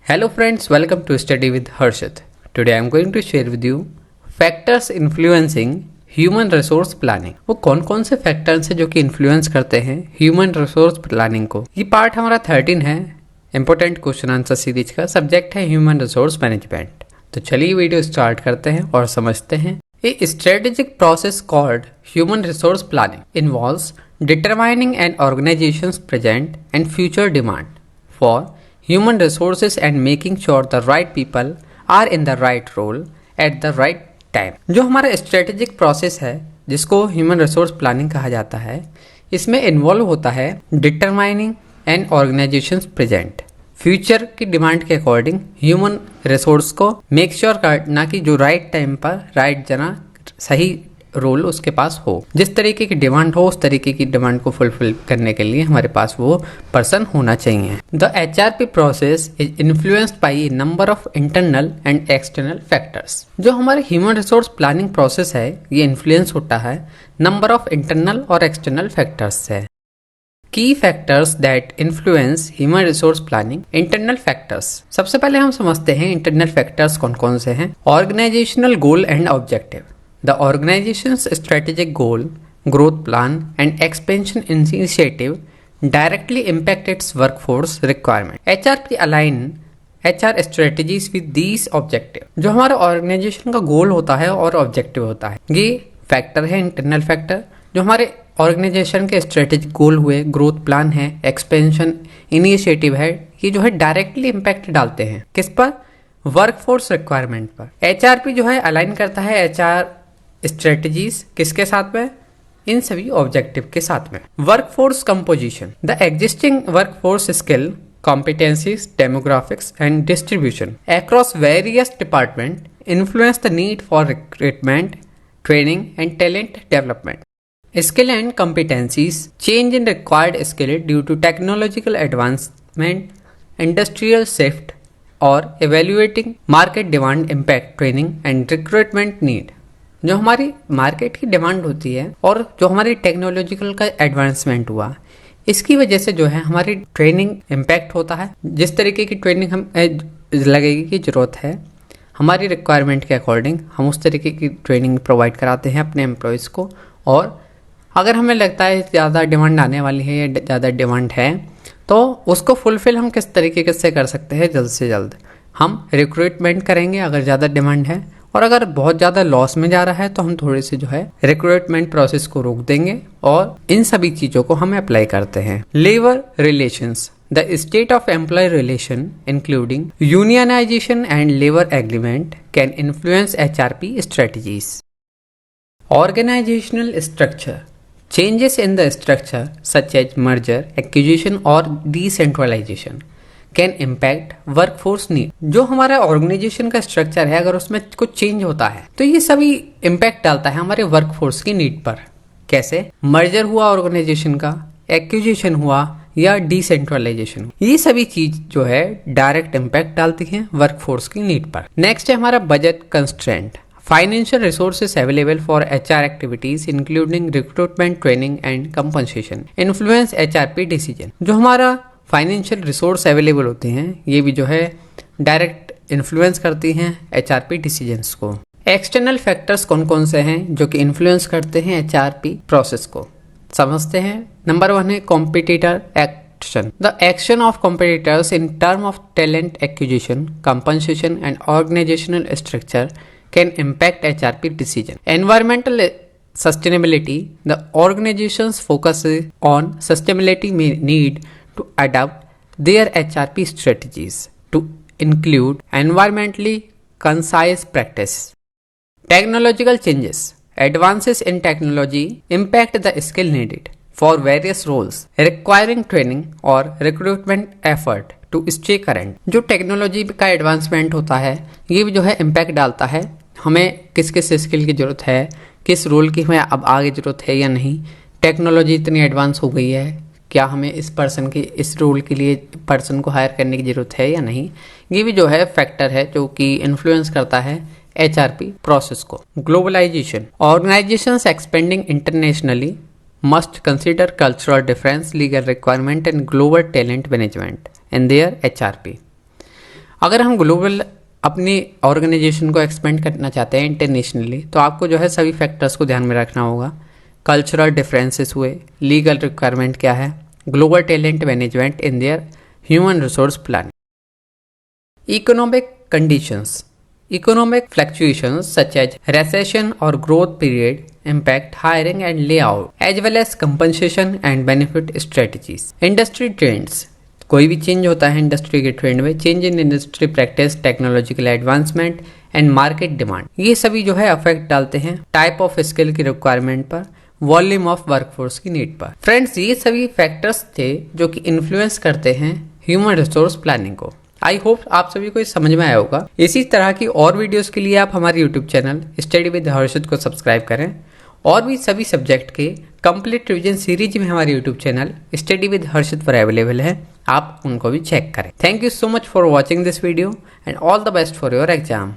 Hello friends, welcome to Study with Harshit. Today I am going to share with you factors influencing human resource planning. वो कौन कौन से factors हैं जो कि इन्फ्लुएंस करते हैं ह्यूमन रिसोर्स प्लानिंग को। ये पार्ट हमारा 13 है इंपॉर्टेंट क्वेश्चन आंसर सीरीज का। सब्जेक्ट है ह्यूमन रिसोर्स मैनेजमेंट। तो चलिए वीडियो स्टार्ट करते हैं और समझते हैं। A strategic process called human resource planning involves determining an organization's present and future demand for human resources and making sure the right people are in the right role at the right time। जो हमारा strategic process है जिसको human resource planning कहा जाता है, इसमें involve होता है determining an organization's present future की डिमांड के अकॉर्डिंग ह्यूमन रिसोर्स को मेक श्योर करना कि जो राइट टाइम पर राइट जना सही रोल उसके पास हो। जिस तरीके की डिमांड हो उस तरीके की डिमांड को फुलफिल करने के लिए हमारे पास वो पर्सन होना चाहिए। The HRP process is influenced by A number of internal and external factors. जो हमारे ह्यूमन रिसोर्स प्लानिंग प्रोसेस है ये इन्फ्लुएंस होता है नंबर ऑफ इंटरनल और एक्सटर्नल फैक्टर्स से। की factors that influence human resource planning. Internal factors, सबसे पहले हम समझते हैं इंटरनल फैक्टर्स कौन कौन से हैं। Organisational goal and objective. The organisation's strategic goal, growth plan and expansion initiative directly impact its workforce requirement. HRP align HR strategies with these objective. जो हमारा ऑर्गेनाइजेशन का गोल होता है और ऑब्जेक्टिव होता है, ये फैक्टर है इंटरनल फैक्टर। जो हमारे ऑर्गेनाइजेशन के स्ट्रेटेजिक गोल हुए, ग्रोथ प्लान है, एक्सपेंशन इनिशिएटिव है, ये जो है डायरेक्टली इम्पैक्ट डालते हैं किस पर? वर्कफोर्स रिक्वायरमेंट पर। HRP जो है अलाइन करता है HR स्ट्रेटेजीज किसके साथ में? इन सभी ऑब्जेक्टिव के साथ में। Workforce composition. The existing workforce skill, competencies, demographics and distribution across various departments influence the need for recruitment, training and talent development. Skill and competencies change in required skill due to technological advancement, industrial shift or evaluating market demand impact training and recruitment need। जो हमारी market की demand होती है और जो हमारी technological का advancement हुआ, इसकी वजह से जो है हमारी ट्रेनिंग इम्पैक्ट होता है। जिस तरीके की ट्रेनिंग हम लगेगी की ज़रूरत है हमारी रिक्वायरमेंट के अकॉर्डिंग हम उस तरीके की ट्रेनिंग प्रोवाइड कराते हैं अपने एम्प्लॉयज़ को। और अगर हमें लगता है ज़्यादा डिमांड आने वाली है या ज़्यादा डिमांड है तो उसको फुलफ़िल हम किस तरीके से कर सकते हैं? जल्द से जल्द हम रिक्रूटमेंट करेंगे अगर ज़्यादा डिमांड है, और अगर बहुत ज़्यादा लॉस में जा रहा है तो हम थोड़े से जो है रिक्रूटमेंट प्रोसेस को रोक देंगे और इन सभी चीज़ों को हम अप्लाई करते हैं। Labour relations. The state of employ relation including unionisation and labour agreement can influence HRP strategies. Organisational structure. Changes in the structure such as merger, acquisition और decentralization can impact workforce need। जो हमारा organisation का structure है अगर उसमें कुछ change होता है तो ये सभी इम्पैक्ट डालता है हमारे वर्कफोर्स की नीड पर। कैसे? मर्जर हुआ ऑर्गेनाइजेशन का, एक्विजिशन हुआ या डिसेंट्रलाइजेशन, ये सभी चीज जो है डायरेक्ट इम्पैक्ट डालती हैं वर्कफोर्स की नीड पर। नेक्स्ट है हमारा budget constraint. Financial resources available for HR activities including recruitment, training and compensation influence HRP decision। जो हमारा फाइनेंशियल रिसोर्स अवेलेबल होते हैं ये भी जो है डायरेक्ट इन्फ्लुएंस करती हैं HRP डिसीजंस को। एक्सटर्नल फैक्टर्स कौन कौन से हैं जो कि इन्फ्लुएंस करते हैं HRP प्रोसेस को, समझते हैं। नंबर 1 है competitor action. The action of competitors in term of talent acquisition, compensation and organisational structure can impact HRP decision। Environmental sustainability। The organizations focus on sustainability may need to adapt their HRP strategies to include environmentally concise practice। Technological changes। Advances in technology impact the skill needed for various roles requiring training or recruitment effort to stay current। जो technology का advancement होता है ये भी जो है impact डालता है हमें किस किस स्किल की ज़रूरत है, किस रोल की हमें अब आगे ज़रूरत है या नहीं। टेक्नोलॉजी इतनी एडवांस हो गई है, क्या हमें इस पर्सन की इस रोल के लिए पर्सन को हायर करने की ज़रूरत है या नहीं। ये भी जो है फैक्टर है जो कि इन्फ्लुएंस करता है HRP प्रोसेस को। Globalisation. Organisations expanding internationally must consider cultural difference, legal requirement and global talent management in their HRP। अगर हम ग्लोबल अपनी ऑर्गेनाइजेशन को एक्सपेंड करना चाहते हैं इंटरनेशनली, तो आपको जो है सभी फैक्टर्स को ध्यान में रखना होगा। कल्चरल डिफरेंसेस हुए, लीगल रिक्वायरमेंट क्या है, global talent management in their human resource planning, economic conditions, economic fluctuations such as recession or growth period impact hiring and layout as well as compensation and benefit strategies, industry trends, कोई भी change होता है industry के trend में, change in industry practice, technological advancement and market demand, ये सभी जो है अफेक्ट डालते हैं टाइप ऑफ स्किल की रिक्वायरमेंट पर, वॉल्यूम ऑफ वर्कफोर्स की नीड पर। फ्रेंड्स, ये सभी फैक्टर्स थे जो कि इन्फ्लुएंस करते हैं ह्यूमन रिसोर्स प्लानिंग को। आई होप आप सभी को समझ में आया होगा। इसी तरह की और वीडियोस के लिए आप हमारे यूट्यूब चैनल स्टडी विद हर्षित को सब्सक्राइब करें, और भी सभी सब्जेक्ट के कंप्लीट रिवीजन सीरीज में हमारे यूट्यूब चैनल स्टडी विद हर्षित पर अवेलेबल है, आप उनको भी चेक करें। Thank you so much for watching this video and all the best for your exam.